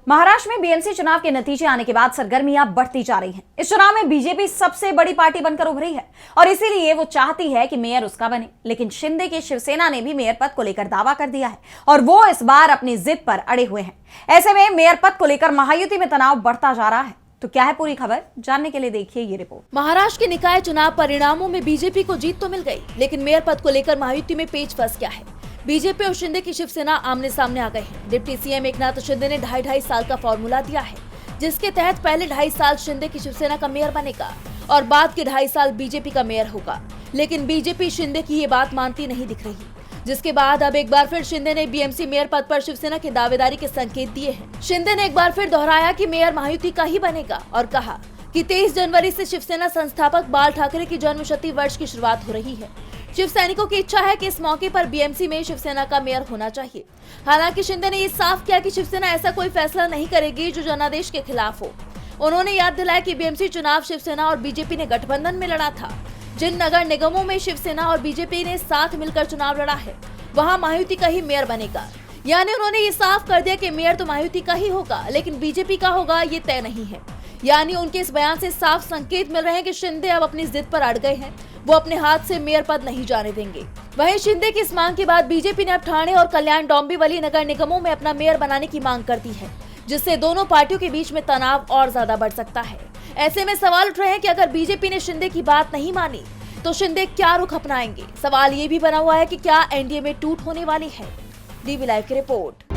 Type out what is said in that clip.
महाराष्ट्र में बीएमसी चुनाव के नतीजे आने के बाद सरगर्मियां बढ़ती जा रही हैं। इस चुनाव में बीजेपी सबसे बड़ी पार्टी बनकर उभरी है और इसीलिए वो चाहती है कि मेयर उसका बने। लेकिन शिंदे की शिवसेना ने भी मेयर पद को लेकर दावा कर दिया है और वो इस बार अपनी जिद पर अड़े हुए हैं। ऐसे में मेयर पद को लेकर महायुति में तनाव बढ़ता जा रहा है। तो क्या है पूरी खबर, जानने के लिए देखिए ये रिपोर्ट। महाराष्ट्र के निकाय चुनाव परिणामों में बीजेपी को जीत तो मिल गई, लेकिन मेयर पद को लेकर महायुति में पेच फंस गया है। बीजेपी और शिंदे की शिवसेना आमने सामने आ गए हैं। डिप्टी सीएम एकनाथ शिंदे ने 2.5 साल का फॉर्मूला दिया है, जिसके तहत पहले 2.5 साल शिंदे की शिवसेना का मेयर बनेगा और बाद के 2.5 साल बीजेपी का मेयर होगा। लेकिन बीजेपी शिंदे की ये बात मानती नहीं दिख रही, जिसके बाद अब एक बार फिर शिंदे ने बीएमसी मेयर पद पर शिवसेना की दावेदारी के संकेत दिए हैं। शिंदे ने एक बार फिर दोहराया कि मेयर महायुति का ही बनेगा और कहा कि 23 जनवरी से शिवसेना संस्थापक बाल ठाकरे की जन्मशती वर्ष की शुरुआत हो रही है। शिव सैनिकों की इच्छा है कि इस मौके पर बीएमसी में शिवसेना का मेयर होना चाहिए। हालांकि शिंदे ने ये साफ किया कि शिवसेना ऐसा कोई फैसला नहीं करेगी जो जनादेश के खिलाफ हो। उन्होंने याद दिलाया कि बीएमसी चुनाव शिवसेना और बीजेपी ने गठबंधन में लड़ा था। जिन नगर निगमों में शिवसेना और बीजेपी ने साथ मिलकर चुनाव लड़ा है, वहाँ महायुति का ही मेयर बनेगा। यानी उन्होंने ये साफ कर दिया कि मेयर तो महायुति का ही होगा, लेकिन बीजेपी का होगा ये तय नहीं है। यानी उनके इस बयान से साफ संकेत मिल रहे हैं कि शिंदे अब अपनी जिद पर अड़ गए हैं। वो अपने हाथ से मेयर पद नहीं जाने देंगे। वहीं शिंदे की इस मांग के बाद बीजेपी ने अब ठाणे और कल्याण डोंबिवली नगर निगमों में अपना मेयर बनाने की मांग कर दी है, जिससे दोनों पार्टियों के बीच में तनाव और ज्यादा बढ़ सकता है। ऐसे में सवाल उठ रहे हैं कि अगर बीजेपी ने शिंदे की बात नहीं मानी तो शिंदे क्या रुख अपनाएंगे। सवाल ये भी बना हुआ है कि क्या एनडीए में टूट होने वाली है। डीवी लाइव की रिपोर्ट।